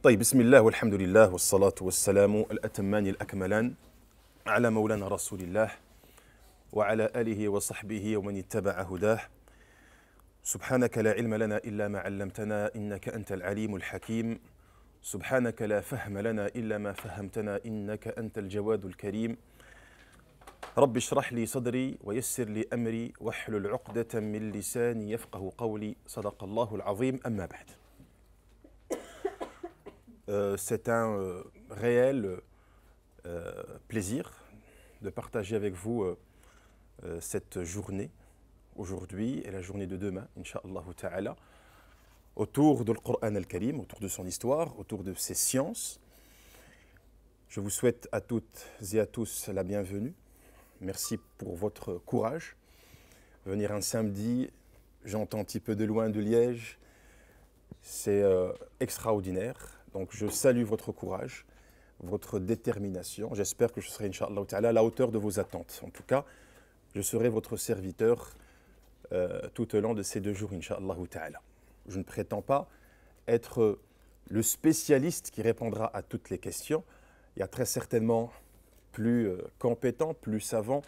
طيب بسم الله والحمد لله والصلاة والسلام الأتمان الأكملان على مولانا رسول الله وعلى آله وصحبه ومن اتبع هداه. سبحانك لا علم لنا إلا ما علمتنا إنك أنت العليم الحكيم. سبحانك لا فهم لنا إلا ما فهمتنا إنك أنت الجواد الكريم. رب اشرح لي صدري ويسر لي أمري واحلل عقدة من لساني يفقه قولي. صدق الله العظيم. أما بعد. C'est un réel plaisir de partager avec vous cette journée, aujourd'hui et la journée de demain, Inch'Allah Ta'ala, autour du Coran al-Karim, autour de son histoire, autour de ses sciences. Je vous souhaite à toutes et à tous la bienvenue. Merci pour votre courage. Venir un samedi, j'entends un petit peu de loin de Liège, c'est extraordinaire. Donc je salue votre courage, votre détermination. J'espère que je serai, Inch'Allah Ta'ala, à la hauteur de vos attentes. En tout cas, je serai votre serviteur tout au long de ces 2 jours, Inch'Allah Ta'ala. Je ne prétends pas être le spécialiste qui répondra à toutes les questions. Il y a très certainement plus compétent, plus savant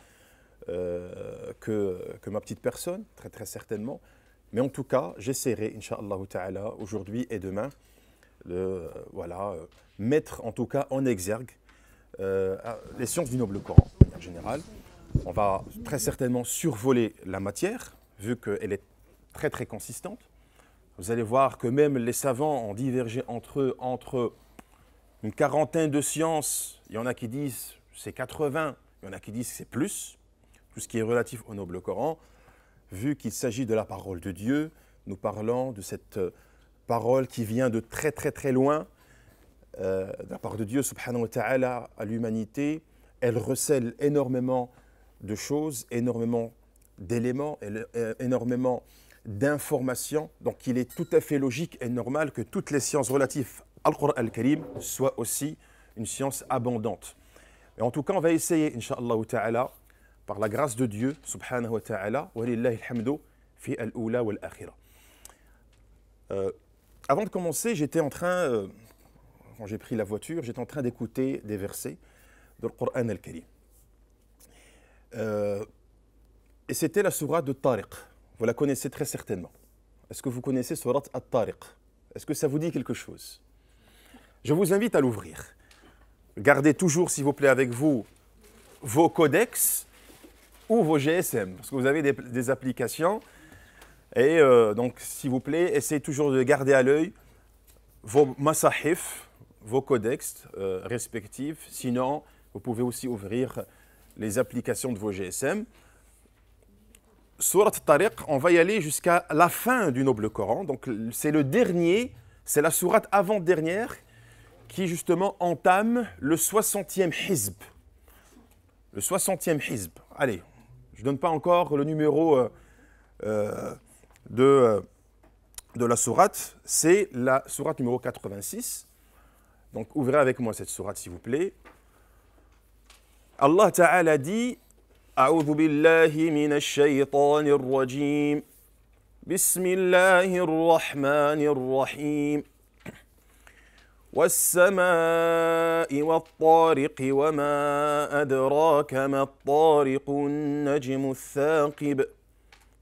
que ma petite personne, très certainement. Mais en tout cas, j'essaierai, Inch'Allah Ta'ala, aujourd'hui et demain, de mettre en tout cas en exergue les sciences du noble Coran en général. On va très certainement survoler la matière, vu qu'elle est très consistante. Vous allez voir que même les savants ont divergé entre eux, entre une quarantaine de sciences. Il y en a qui disent c'est 80, il y en a qui disent c'est plus. Tout ce qui est relatif au noble Coran, vu qu'il s'agit de la parole de Dieu, nous parlons de cette parole qui vient de très loin, de la part de Dieu subhanahu wa ta'ala à l'humanité. Elle recèle énormément de choses, énormément d'éléments, énormément d'informations. Donc il est tout à fait logique et normal que toutes les sciences relatives au Coran al-Karim soient aussi une science abondante. Et en tout cas, on va essayer, Inch'Allah ta'ala, par la grâce de Dieu subhanahu wa ta'ala, wa lillahi alhamdu fi al-oula wal-akhira. Avant de commencer, j'étais en train, quand j'ai pris la voiture, j'étais en train d'écouter des versets du Coran al-Karim. Et c'était la sourate de Tariq. Vous la connaissez très certainement. Est-ce que vous connaissez sourate at-Tariq? Est-ce que ça vous dit quelque chose? Je vous invite à l'ouvrir. Gardez toujours, s'il vous plaît, avec vous vos codex ou vos GSM, parce que vous avez des applications. Et donc, s'il vous plaît, essayez toujours de garder à l'œil vos masahif, vos codex respectifs. Sinon, vous pouvez aussi ouvrir les applications de vos GSM. Surat Tariq, on va y aller jusqu'à la fin du noble Coran. Donc, c'est le dernier, c'est la sourate avant-dernière qui, justement, entame le 60e hizb. Le 60e hizb. Allez, je ne donne pas encore le numéro de la sourate, c'est la sourate numéro 86. Donc ouvrez avec moi cette sourate s'il vous plaît. Allah Ta'ala dit A'udhu billahi minash shaytanir rajim. Bismillahir rahmanir rahim. والسماء والطارق وما أدراك ما الطارق النجم الثاقب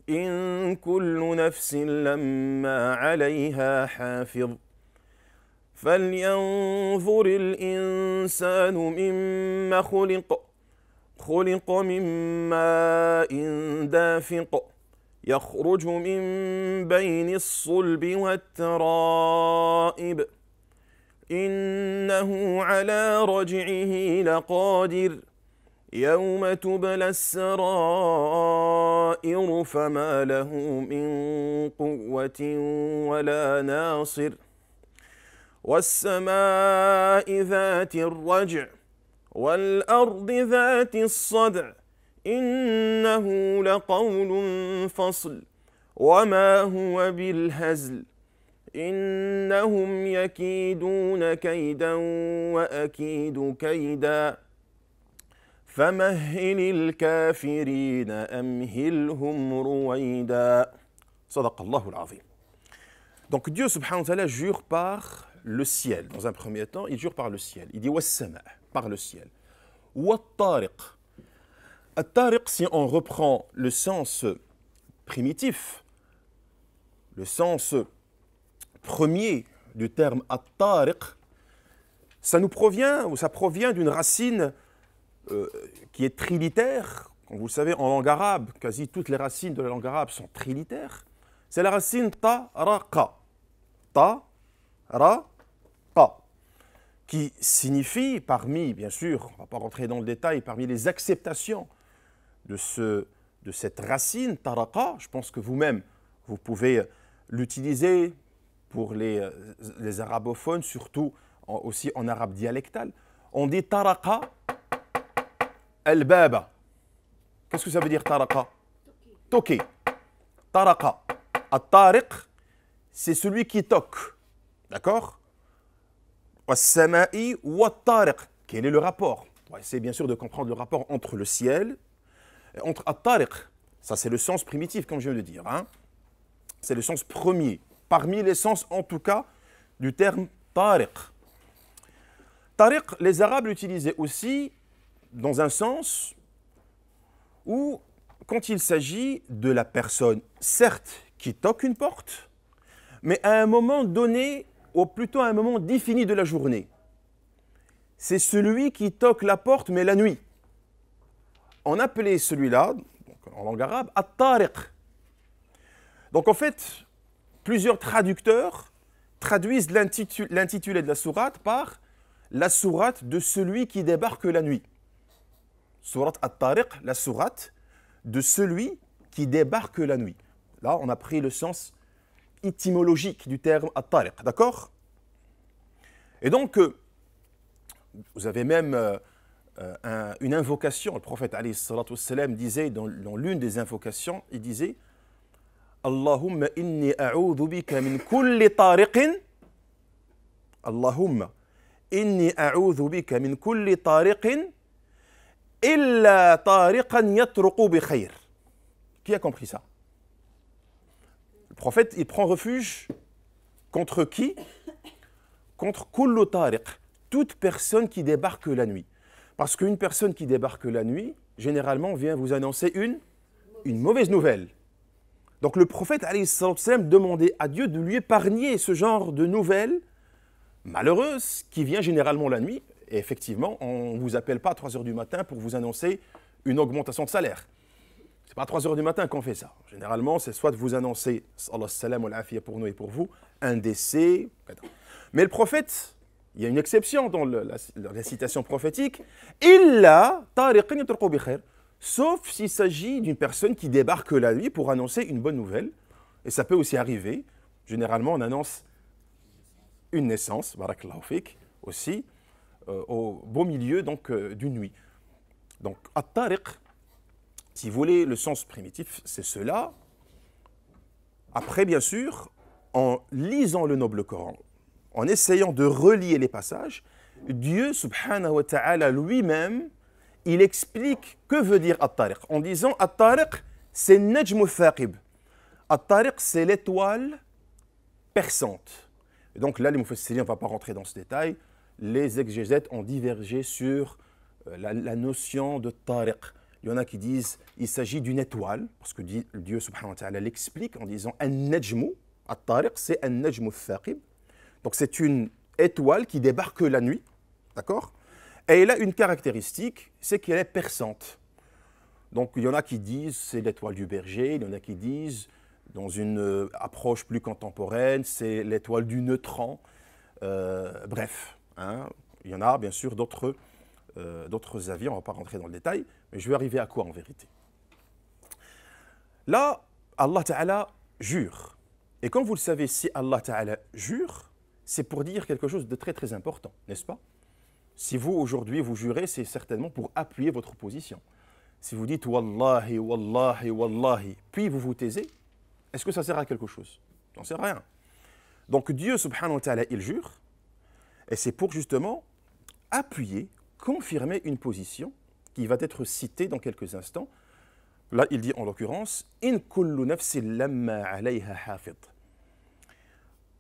إن كل نفس لما عليها حافظ فلينظر الإنسان مما خلق من ماء دافق يخرج من بين الصلب والترائب إنه على رجعه لقادر يوم تبلى السرائر فما له من قوة ولا ناصر والسماء ذات الرجع والأرض ذات الصدع إنه لقول فصل وما هو بالهزل إنهم يكيدون كيدا وأكيد كيدا فمهل الكافرين أمهلهم رويدا. صدق الله العظيم. Donc Dieu subhanahu wa ta'ala jure par le ciel. Dans un premier temps, il jure par le ciel. Il dit was-sama, par le ciel. Wat-tariq. At-tariq, si on reprend le sens primitif, le sens premier du terme at-tariq, ça provient d'une racine qui est trilitère. Comme vous le savez, en langue arabe, quasi toutes les racines de la langue arabe sont trilitères. C'est la racine ta-ra-qa. Ta-ra-qa. Qui signifie, parmi, bien sûr, on ne va pas rentrer dans le détail, parmi les acceptations de cette racine, taraqa, je pense que vous-même, vous pouvez l'utiliser pour les arabophones, surtout aussi en arabe dialectal. On dit taraqa al-baba. Qu'est-ce que ça veut dire taraqa? Toquer. Taraqa. At-tariq, c'est celui qui toque. D'accord? Was-sama'i wat-tariq. Quel est le rapport? On va essayer bien sûr de comprendre le rapport entre le ciel et entre at-tariq. Ça, c'est le sens primitif, comme je viens de dire. Hein? C'est le sens premier, parmi les sens en tout cas du terme tariq. Tariq, les Arabes l'utilisaient aussi dans un sens où, quand il s'agit de la personne, certes, qui toque une porte, mais à un moment donné, ou plutôt à un moment défini de la journée. C'est celui qui toque la porte, mais la nuit. On appelait celui-là, en langue arabe, at-tariq. Donc en fait, plusieurs traducteurs traduisent l'intitulé de la sourate par la sourate de celui qui débarque la nuit. Sourate at-tariq, la sourate de celui qui débarque la nuit. Là, on a pris le sens étymologique du terme at-tariq, d'accord? Et donc, vous avez même une invocation. Le prophète alayhi salatu wassalam disait dans l'une des invocations, il disait Allahumma inni a'udhu bika min kulli tariqin. Allahumma inni a'udhu bika min kulli tariqin illa tariqan yatruqu bi khayr. Qui a compris ça? Le prophète, il prend refuge contre qui? Contre kullu tariq, toute personne qui débarque la nuit. Parce qu'une personne qui débarque la nuit, généralement, vient vous annoncer une mauvaise nouvelle. Donc le prophète alayhi salam demandait à Dieu de lui épargner ce genre de nouvelles malheureuses qui vient généralement la nuit. Et effectivement, on ne vous appelle pas à 3 h du matin pour vous annoncer une augmentation de salaire. Ce n'est pas à 3 h du matin qu'on fait ça. Généralement, c'est soit de vous annoncer, Allah salam wa l'afiyya pour nous et pour vous, un décès. Mais le prophète, il y a une exception dans la citation prophétique, illa tariqin yatruqu bi khair, sauf s'il s'agit d'une personne qui débarque la nuit pour annoncer une bonne nouvelle. Et ça peut aussi arriver. Généralement, on annonce une naissance, barakallahu fik, aussi, au beau milieu donc d'une nuit. Donc, at-tariq, si vous voulez, le sens primitif, c'est cela. Après, bien sûr, en lisant le noble Coran, en essayant de relier les passages, Dieu, subhanahu wa ta'ala, lui-même, il explique que veut dire at-tariq. En disant at-tariq, c'est najmu thaqib. At-tariq, c'est l'étoile perçante. Et donc là, les mufassirin, on ne va pas rentrer dans ce détail, les exégètes ont divergé sur la notion de tariq. Il y en a qui disent qu'il s'agit d'une étoile, parce que Dieu subhanahu wa ta'ala l'explique en disant an-najmu, at-tariq, c'est an-najmu thaqib. Donc c'est une étoile qui débarque la nuit, d'accord? Et elle a une caractéristique, c'est qu'elle est perçante. Donc il y en a qui disent c'est l'étoile du berger, il y en a qui disent, dans une approche plus contemporaine, c'est l'étoile du neutron. Bref, hein, il y en a bien sûr d'autres avis, on ne va pas rentrer dans le détail, mais je vais arriver à quoi en vérité? Là, Allah Ta'ala jure. Et comme vous le savez, si Allah Ta'ala jure, c'est pour dire quelque chose de très très important, n'est-ce pas? Si vous, aujourd'hui, vous jurez, c'est certainement pour appuyer votre position. Si vous dites « Wallahi, Wallahi, Wallahi », puis vous vous taisez, est-ce que ça sert à quelque chose? Ça n'en sert à rien. Donc Dieu, subhanahu wa ta'ala, il jure, et c'est pour justement appuyer, confirmer une position qui va être citée dans quelques instants. Là, il dit en l'occurrence « In kullu nafsin lamma alayha hafid ».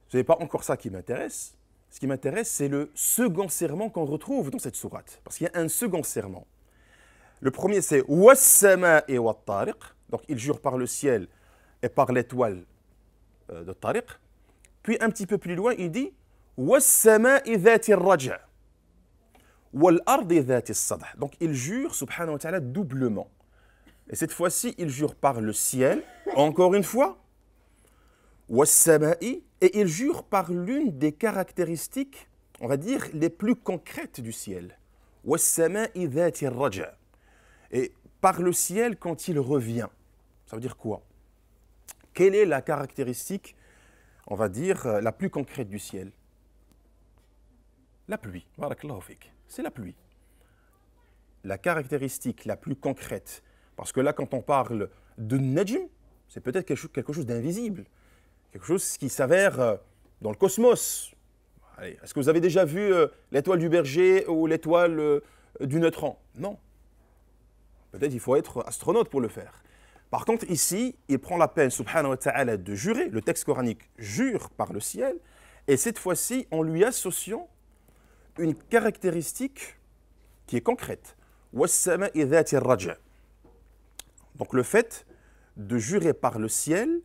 Ce n'est pas encore ça qui m'intéresse. Ce qui m'intéresse, c'est le second serment qu'on retrouve dans cette sourate. Parce qu'il y a un second serment. Le premier, c'est was-sama'i wat-tariq. Donc, il jure par le ciel et par l'étoile de Tariq. Puis, un petit peu plus loin, il dit was-sama'i dhati ar-raja' wal-ardi dhati as-sadh. Donc, il jure, subhanahu wa ta'ala, doublement. Et cette fois-ci, il jure par le ciel, encore une fois, was-sama'i, et il jure par l'une des caractéristiques, on va dire, les plus concrètes du ciel. Was-sama'i dhati ar-raja'. Et par le ciel quand il revient. Ça veut dire quoi? Quelle est la caractéristique, on va dire, la plus concrète du ciel? La pluie. Barakallahu fik. C'est la pluie. La caractéristique la plus concrète. Parce que là, quand on parle de Najm, c'est peut-être quelque chose d'invisible. Quelque chose qui s'avère dans le cosmos. Allez, est-ce que vous avez déjà vu l'étoile du berger ou l'étoile du neutron? Non. Peut-être il faut être astronaute pour le faire. Par contre, ici, il prend la peine, subhanahu wa ta'ala, de jurer. Le texte coranique jure par le ciel. Et cette fois-ci, en lui associant une caractéristique qui est concrète. Was-sama'i dhati ar-raja'. Donc le fait de jurer par le ciel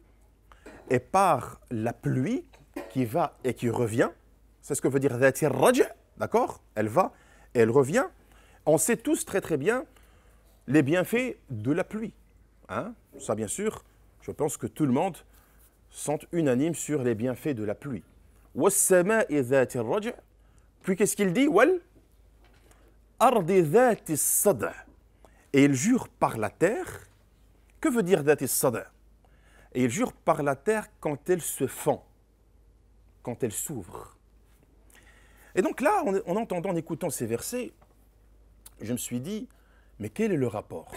et par la pluie qui va et qui revient, c'est ce que veut dire dhati ar-raja', d'accord? Elle va et elle revient. On sait tous très très bien les bienfaits de la pluie. Hein? Ça, bien sûr, je pense que tout le monde sont unanimes sur les bienfaits de la pluie. Was-sama'i dhati ar-raja'. Puis qu'est-ce qu'il dit? Wal ardi dhati as-sadh. Et il jure par la terre. Que veut dire dhati as-sadh? Et il jure par la terre quand elle se fend, quand elle s'ouvre. Et donc là, en entendant, en écoutant ces versets, je me suis dit, mais quel est le rapport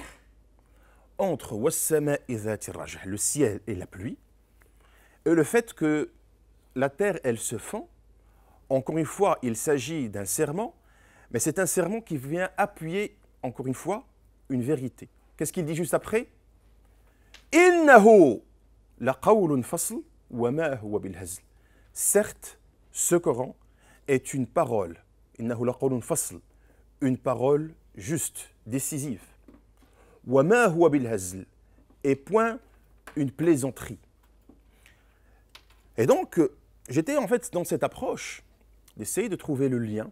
entre was-sama'i dhati ar-raja', le ciel et la pluie, et le fait que la terre, elle se fend? Encore une fois, il s'agit d'un serment, mais c'est un serment qui vient appuyer, encore une fois, une vérité. Qu'est-ce qu'il dit juste après? Innahu laqawlun fasl wa ma huwa bil hazl. Certes, ce Coran est une parole. Innahu laqawlun fasl, une parole juste, décisive. Wa ma huwa bil hazl, et point une plaisanterie. Et donc, j'étais en fait dans cette approche d'essayer de trouver le lien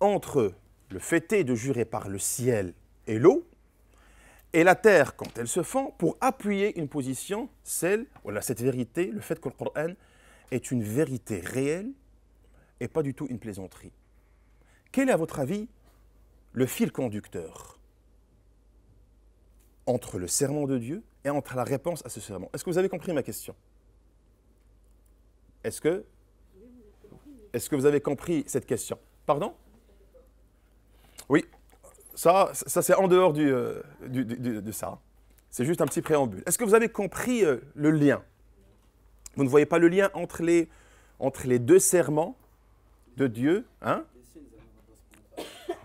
entre le fait est de jurer par le ciel et l'eau et la terre quand elle se fend pour appuyer une position, cette vérité, le fait que le Coran est une vérité réelle et pas du tout une plaisanterie. Quel est à votre avis le fil conducteur entre le serment de Dieu et entre la réponse à ce serment? Est-ce que vous avez compris ma question? Est-ce que vous avez compris cette question? Pardon? Oui, ça c'est en dehors de ça. C'est juste un petit préambule. Est-ce que vous avez compris le lien? Vous ne voyez pas le lien entre les deux serments de Dieu, hein?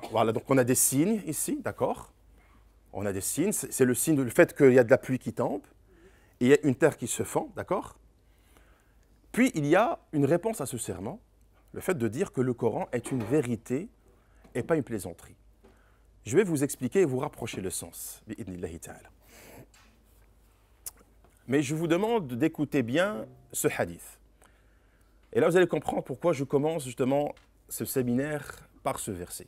Voilà, donc on a des signes ici, d'accord? On a des signes, c'est le signe du fait qu'il y a de la pluie qui tombe, et il y a une terre qui se fend, d'accord? Puis il y a une réponse à ce serment, le fait de dire que le Coran est une vérité et pas une plaisanterie. Je vais vous expliquer et vous rapprocher le sens, bi'idhnillahi ta'ala. Mais je vous demande d'écouter bien ce hadith. Et là, vous allez comprendre pourquoi je commence justement ce séminaire par ce verset.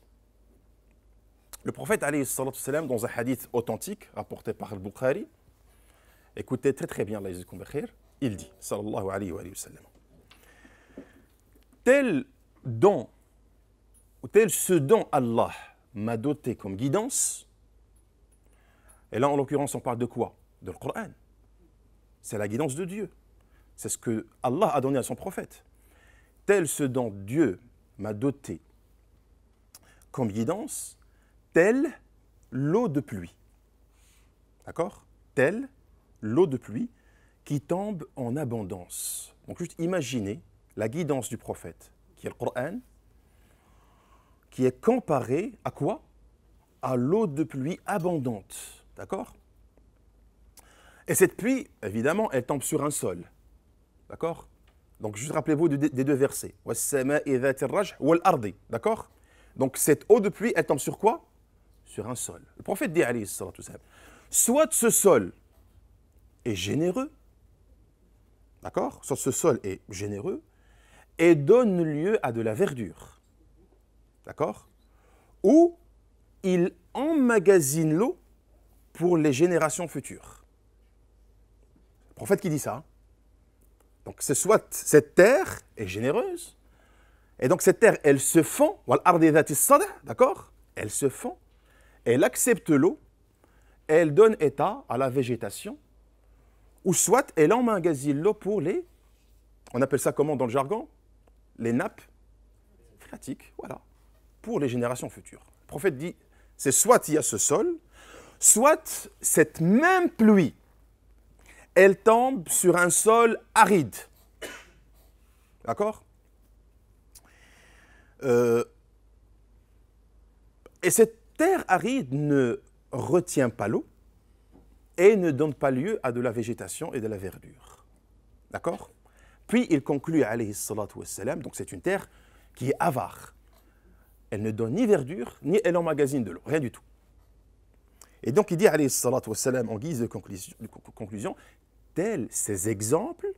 Le prophète, alayhi salatu wassalam, dans un hadith authentique, rapporté par al-Bukhari, écoutez très très bien, Allah yajzakum bi khair, il dit, sallallahu alayhi wa sallam, tel ce dont Allah m'a doté comme guidance, et là en l'occurrence on parle de quoi? De le Coran. C'est la guidance de Dieu. C'est ce que Allah a donné à son prophète. Tel ce dont Dieu m'a doté comme guidance, telle l'eau de pluie. D'accord? Telle l'eau de pluie qui tombe en abondance. Donc juste imaginez la guidance du prophète, qui est le Coran, qui est comparée à quoi? À l'eau de pluie abondante. D'accord? Et cette pluie, évidemment, elle tombe sur un sol. D'accord? Donc, juste rappelez-vous des deux versets. وَالسَّمَاءِ ذَاتِ الرَّجْعِ وَالْأَرْضِ. D'accord? Donc, cette eau de pluie, elle tombe sur quoi? Sur un sol. Le prophète dit, alayhi salatu wassalam, soit ce sol est généreux, d'accord? Soit ce sol est généreux et donne lieu à de la verdure, d'accord? Ou il emmagasine l'eau pour les générations futures. Le prophète qui dit ça. Donc c'est soit cette terre est généreuse, et donc cette terre, elle se fond, d'accord? Elle se fond, elle accepte l'eau, elle donne état à la végétation, ou soit elle emmagasine l'eau pour les, on appelle ça comment dans le jargon? Les nappes phréatiques, voilà, pour les générations futures. Le prophète dit, c'est soit il y a ce sol, soit cette même pluie, elle tombe sur un sol aride. D'accord? Et cette terre aride ne retient pas l'eau et ne donne pas lieu à de la végétation et de la verdure. D'accord? Puis il conclut, alayhi salatu wassalam, donc c'est une terre qui est avare. Elle ne donne ni verdure, ni elle emmagasine de l'eau, rien du tout. Et donc il dit, alayhi salatu wassalam, en guise de conclusion, tels ces exemples,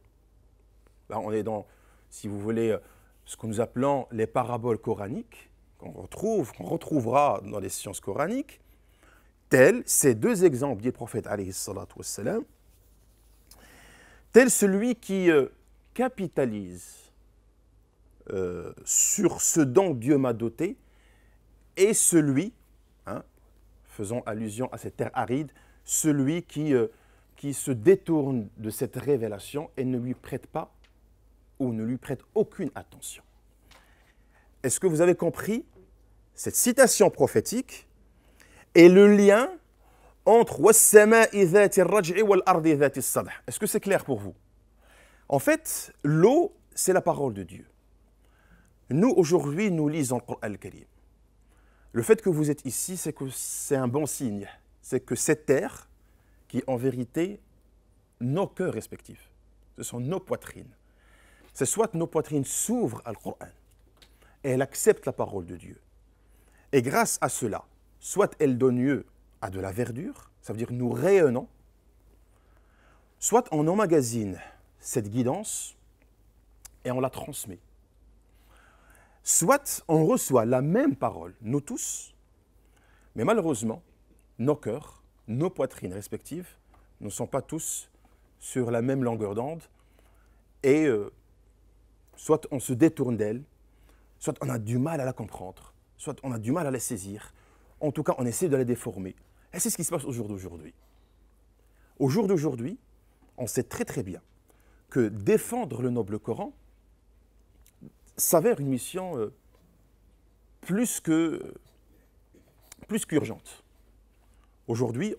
là on est dans, si vous voulez, ce que nous appelons les paraboles coraniques, qu'on retrouvera dans les sciences coraniques, tels ces deux exemples du prophète, alayhi salatu wassalam, tel celui qui capitalise sur ce dont Dieu m'a doté, et celui, faisons allusion à cette terre aride, celui qui se détourne de cette révélation et ne lui prête pas ou ne lui prête aucune attention. Est-ce que vous avez compris cette citation prophétique et le lien entre « وَالسَّمَاءِ ذَاتِ الرَّجْعِ وَالْأَرْضِ ذَاتِ الصَّدْعِ » Est-ce que c'est clair pour vous? En fait, l'eau, c'est la parole de Dieu. Nous, aujourd'hui, nous lisons le Coran al-Karim. Le fait que vous êtes ici, c'est que c'est un bon signe. C'est que cette terre, qui est en vérité nos cœurs respectifs, ce sont nos poitrines. C'est soit nos poitrines s'ouvrent à Coran et elles acceptent la parole de Dieu. Et grâce à cela, soit elles donnent lieu à de la verdure, ça veut dire nous rayonnons, soit on emmagasine cette guidance et on la transmet. Soit on reçoit la même parole, nous tous, mais malheureusement, nos cœurs, nos poitrines respectives ne sont pas tous sur la même longueur d'onde et soit on se détourne d'elle, soit on a du mal à la comprendre, soit on a du mal à la saisir. En tout cas, on essaie de la déformer. Et c'est ce qui se passe au jour d'aujourd'hui. Au jour d'aujourd'hui, on sait très très bien que défendre le noble Coran s'avère une mission plus qu'urgente. Aujourd'hui,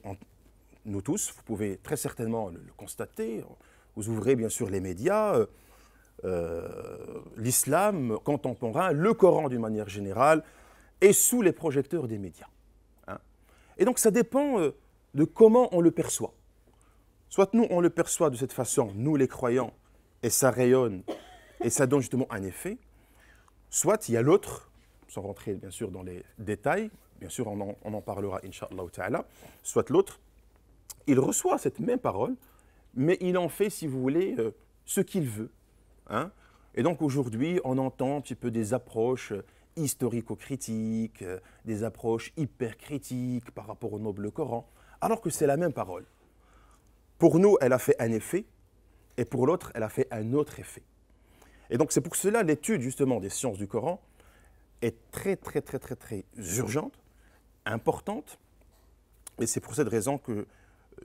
nous tous, vous pouvez très certainement le constater, vous ouvrez bien sûr les médias, l'islam contemporain, le Coran d'une manière générale, est sous les projecteurs des médias. Et donc ça dépend de comment on le perçoit. Soit nous, on le perçoit de cette façon, nous les croyants, et ça rayonne, et ça donne justement un effet. Soit il y a l'autre, sans rentrer bien sûr dans les détails, bien sûr on en parlera, Inch'Allah ta'ala, soit l'autre, il reçoit cette même parole, mais il en fait, si vous voulez, ce qu'il veut. Et donc aujourd'hui, on entend un petit peu des approches historico-critiques, des approches hyper critiques par rapport au noble Coran, alors que c'est la même parole. Pour nous, elle a fait un effet, et pour l'autre, elle a fait un autre effet. Et donc c'est pour cela l'étude justement des sciences du Coran est très urgente, importante, et c'est pour cette raison que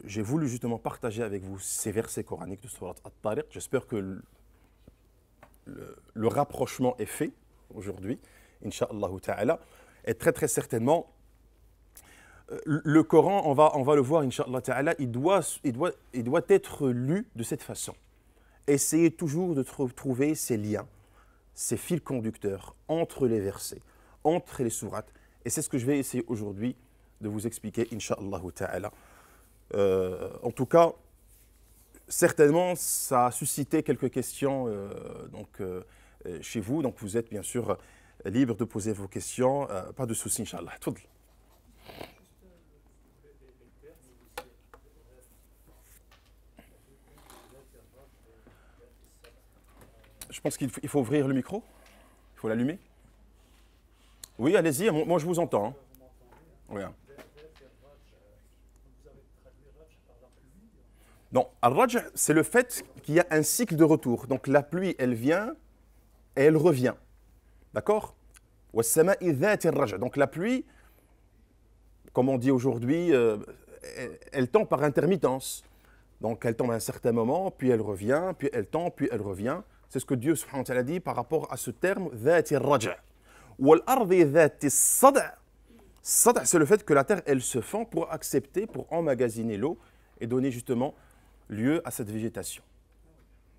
j'ai voulu justement partager avec vous ces versets coraniques de Surat At-Tariq. J'espère que le rapprochement est fait aujourd'hui, Inch'Allah ta'ala, et très certainement, le Coran, on va le voir, Inch'Allah ta'ala, il doit être lu de cette façon. Essayez toujours de trouver ces liens, ces fils conducteurs entre les versets, entre les sourates, et c'est ce que je vais essayer aujourd'hui de vous expliquer, Inch'Allah ta'ala. En tout cas, certainement, ça a suscité quelques questions chez vous. Donc, vous êtes bien sûr libre de poser vos questions. Pas de souci, Inch'Allah. Tfadl. Je pense qu'il faut ouvrir le micro. Il faut l'allumer. Oui, allez-y. Moi, je vous entends. Hein. Oui. Non, al-raj', c'est le fait qu'il y a un cycle de retour. Donc la pluie, elle vient et elle revient. D'accord? Donc la pluie, comme on dit aujourd'hui, elle tombe par intermittence. Donc elle tombe à un certain moment, puis elle revient, puis elle tombe, puis elle revient. C'est ce que Dieu subhanahu wa ta'ala dit par rapport à ce terme ذات الرجع. والأرض ذات الصدع. Sada, c'est le fait que la terre, elle se fend pour accepter, pour emmagasiner l'eau et donner justement lieu à cette végétation.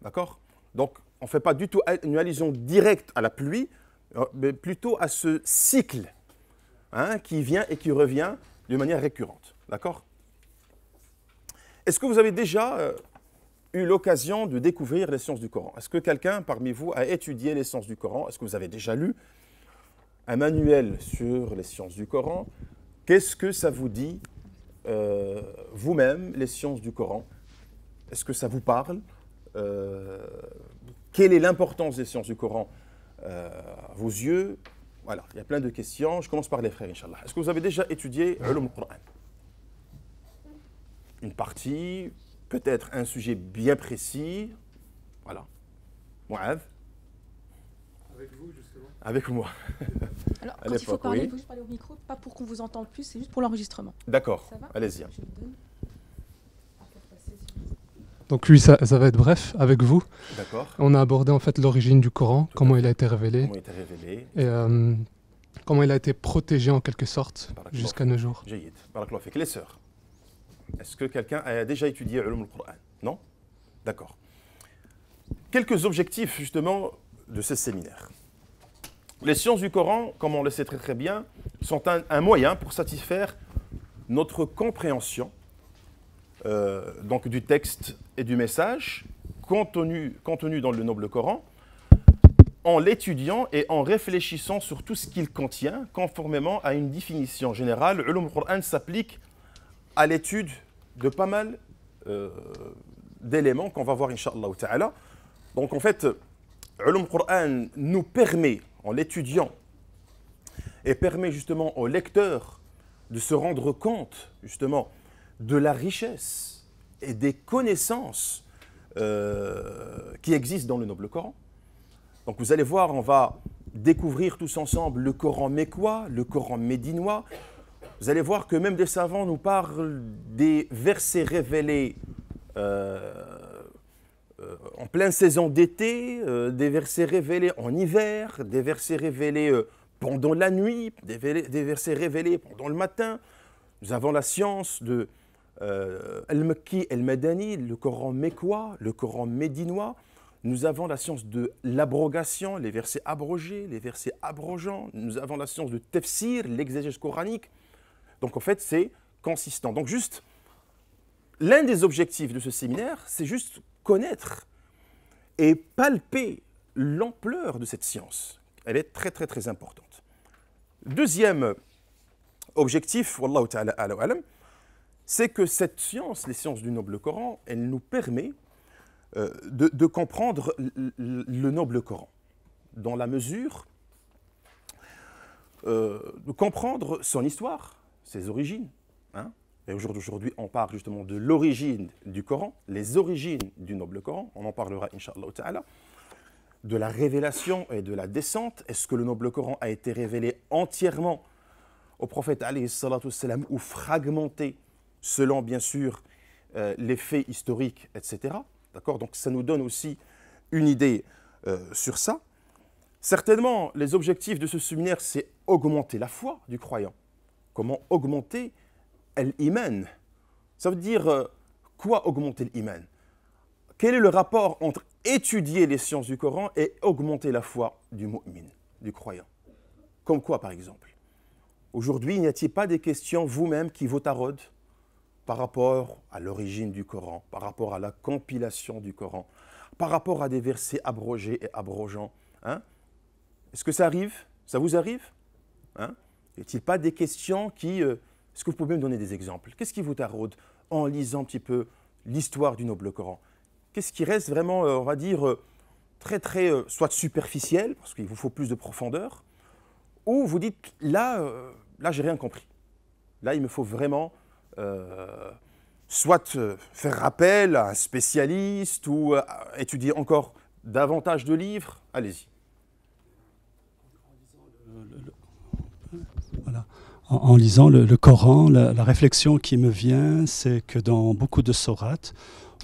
D'accord? Donc, on ne fait pas du tout une allusion directe à la pluie, mais plutôt à ce cycle qui vient et qui revient de manière récurrente. D'accord? Est-ce que vous avez déjà eu l'occasion de découvrir les sciences du Coran? Est-ce que quelqu'un parmi vous a étudié les sciences du Coran? Est-ce que vous avez déjà lu un manuel sur les sciences du Coran? Qu'est-ce que ça vous dit, vous-même, les sciences du Coran? Est-ce que ça vous parle? Quelle est l'importance des sciences du Coran à vos yeux? Voilà, il y a plein de questions. Je commence par les frères, Inch'Allah. Est-ce que vous avez déjà étudié Ulum al-Qur'an? Une partie, peut-être un sujet bien précis. Voilà. Mouad? Avec vous, justement. Avec moi. Alors, quand il faut parler, il faut juste parler au micro, pas pour qu'on vous entende plus, c'est juste pour l'enregistrement. D'accord, allez-y. Donc oui, ça va être bref avec vous. D'accord. On a abordé en fait l'origine du Coran, comment il a été révélé. Comment il a été révélé. Et comment il a été protégé en quelque sorte jusqu'à nos jours. Jayid. Barakallahu fik. Les sœurs, est-ce que quelqu'un a déjà étudié Ulum al-Qur'an? Non? D'accord. Quelques objectifs justement de ce séminaire. Les sciences du Coran, comme on le sait très très bien, sont un moyen pour satisfaire notre compréhension donc du texte et du message contenu dans le noble Coran, en l'étudiant et en réfléchissant sur tout ce qu'il contient, conformément à une définition générale. Ulum al-Qur'an s'applique à l'étude de pas mal d'éléments qu'on va voir, Inch'Allah ta'ala. Donc en fait, Ulum al-Qur'an nous permet, en l'étudiant, et permet justement au lecteur de se rendre compte justement de la richesse et des connaissances qui existent dans le noble Coran. Donc vous allez voir, on va découvrir tous ensemble le Coran mécois, le Coran médinois. Vous allez voir que même des savants nous parlent des versets révélés en pleine saison d'été, des versets révélés en hiver, des versets révélés pendant la nuit, des versets révélés pendant le matin. Nous avons la science de Al-Makki, Al-Madani, le Coran mécois, le Coran médinois. Nous avons la science de l'abrogation, les versets abrogés, les versets abrogeants. Nous avons la science de tafsir, l'exégèse coranique. Donc en fait, c'est consistant. Donc juste, l'un des objectifs de ce séminaire, c'est juste connaître et palper l'ampleur de cette science. Elle est très très très importante. Deuxième objectif, wallahu ta'ala a'la wa a'lam, c'est que cette science, les sciences du noble Coran, elle nous permet de comprendre le noble Coran, dans la mesure de comprendre son histoire, ses origines. Et aujourd'hui, on parle justement de l'origine du Coran, les origines du noble Coran, on en parlera, Inch'Allah ta'ala, de la révélation et de la descente. Est-ce que le noble Coran a été révélé entièrement au prophète alayhi salatu wassalam ou fragmenté selon bien sûr les faits historiques, etc. D'accord? Donc ça nous donne aussi une idée sur ça. Certainement, les objectifs de ce séminaire, c'est augmenter la foi du croyant. Comment augmenter l'iman? Ça veut dire quoi augmenter l'iman? Quel est le rapport entre étudier les sciences du Coran et augmenter la foi du mu'min, du croyant? Comme quoi, par exemple? Aujourd'hui, n'y a-t-il pas des questions vous-même qui vous taraudent par rapport à l'origine du Coran, par rapport à la compilation du Coran, par rapport à des versets abrogés et abrogeants. Hein? Est-ce que ça arrive? Ça vous arrive? Hein? Y a-t-il pas des questions qui... est-ce que vous pouvez me donner des exemples? Qu'est-ce qui vous taraude en lisant un petit peu l'histoire du noble Coran? Qu'est-ce qui reste vraiment, on va dire, très, soit superficiel, parce qu'il vous faut plus de profondeur, ou vous dites, là, j'ai rien compris. Là, il me faut vraiment soit faire appel à un spécialiste ou étudier encore davantage de livres. Allez-y. Voilà. En lisant le Coran, la réflexion qui me vient, c'est que dans beaucoup de sourates,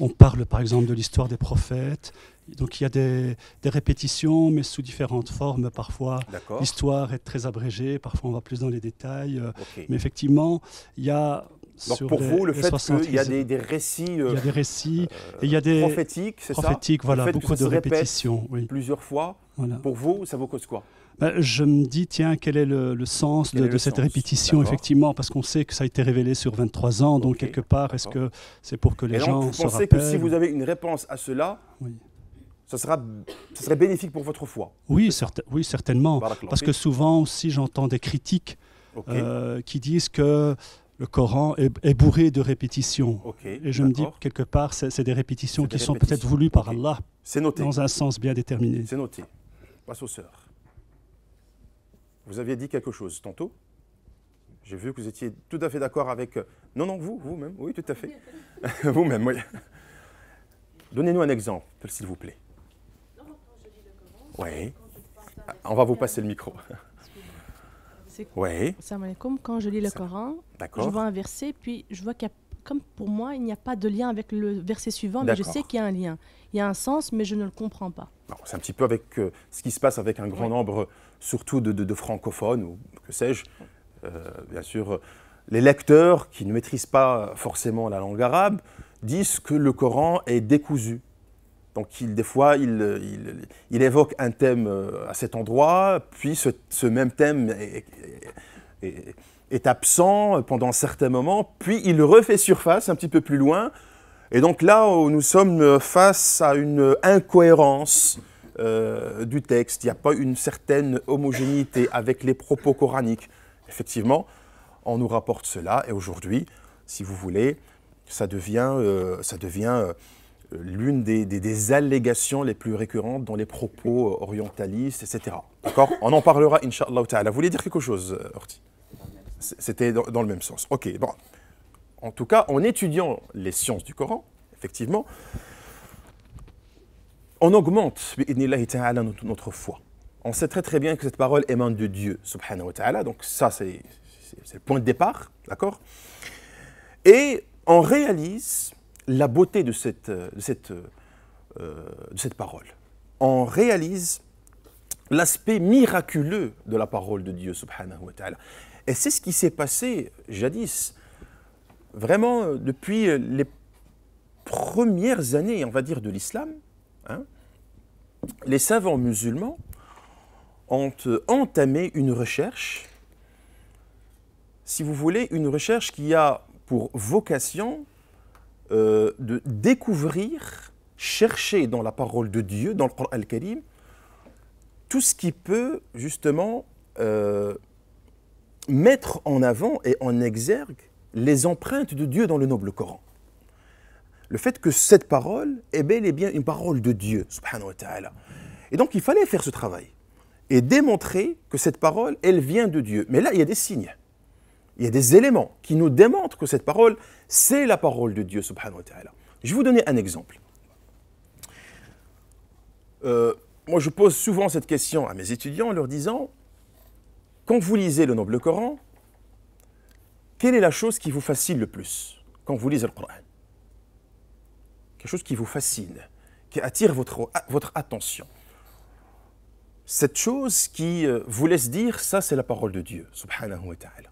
on parle par exemple de l'histoire des prophètes. Donc il y a des répétitions, mais sous différentes formes. Parfois, l'histoire est très abrégée, parfois on va plus dans les détails. Okay. Mais effectivement, il y a... Donc pour vous, le fait qu'il y a des récits... il y a des récits, et il y a des... prophétiques, c'est ça? Prophétiques, voilà, beaucoup de répétitions. Oui. Plusieurs fois. Voilà. Pour vous, ça vous cause quoi? Je me dis, tiens, quel est le sens de cette répétition, effectivement, parce qu'on sait que ça a été révélé sur 23 ans, donc quelque part, est-ce que c'est pour que les gens se rappellent? Vous pensez que si vous avez une réponse à cela, ça serait bénéfique pour votre foi? Oui, oui, certainement, parce que souvent aussi j'entends des critiques qui disent que le Coran est bourré de répétitions. Et je me dis, quelque part, c'est des répétitions qui sont peut-être voulues par Allah, dans un sens bien déterminé. C'est noté. Passe aux sœurs. Vous aviez dit quelque chose tantôt. J'ai vu que vous étiez tout à fait d'accord avec... Non, vous-même. Oui, tout à fait. Vous-même, oui. Donnez-nous un exemple, s'il vous plaît. Oui. On va vous passer le micro. Oui. Salam alaikum. Quand je lis le Coran, je vois un verset, puis je vois qu'il y a, comme pour moi, il n'y a pas de lien avec le verset suivant, mais je sais qu'il y a un lien. Il y a un sens, mais je ne le comprends pas. C'est un petit peu avec ce qui se passe avec un grand nombre, surtout de francophones, ou que sais-je. Bien sûr, les lecteurs qui ne maîtrisent pas forcément la langue arabe disent que le Coran est décousu. Donc, des fois, il évoque un thème à cet endroit, puis ce même thème est absent pendant certains moments, puis il refait surface un petit peu plus loin. Et donc là, nous sommes face à une incohérence du texte. Il n'y a pas une certaine homogénéité avec les propos coraniques. Effectivement, on nous rapporte cela, et aujourd'hui, si vous voulez, ça devient l'une des allégations les plus récurrentes dans les propos orientalistes, etc. D'accord? On en parlera, Inch'Allah ta'ala. Vous voulez dire quelque chose, Horty? C'était dans le même sens. Ok, bon. En tout cas, en étudiant les sciences du Coran, effectivement, on augmente, bi'idhnillahi ta'ala, notre foi. On sait très bien que cette parole émane de Dieu, subhanahu wa ta'ala. Donc ça, c'est le point de départ, d'accord? Et on réalise la beauté de cette parole. On réalise l'aspect miraculeux de la parole de Dieu, subhanahu wa ta'ala. Et c'est ce qui s'est passé jadis, vraiment depuis les premières années, on va dire, de l'islam. Hein, les savants musulmans ont entamé une recherche, si vous voulez, une recherche qui a pour vocation de découvrir, chercher dans la parole de Dieu, dans le Coran al-Karim, tout ce qui peut justement mettre en avant et en exergue les empreintes de Dieu dans le noble Coran. Le fait que cette parole est bel et bien une parole de Dieu, subhanahu wa ta'ala. Et donc il fallait faire ce travail et démontrer que cette parole, elle vient de Dieu. Mais là, il y a des signes, il y a des éléments qui nous démontrent que cette parole, c'est la parole de Dieu, subhanahu wa ta'ala. Je vais vous donner un exemple. Moi, je pose souvent cette question à mes étudiants en leur disant, quand vous lisez le noble Coran, quelle est la chose qui vous fascine le plus quand vous lisez le Coran? Quelque chose qui vous fascine, qui attire votre attention. Cette chose qui vous laisse dire, ça c'est la parole de Dieu, subhanahu wa ta'ala.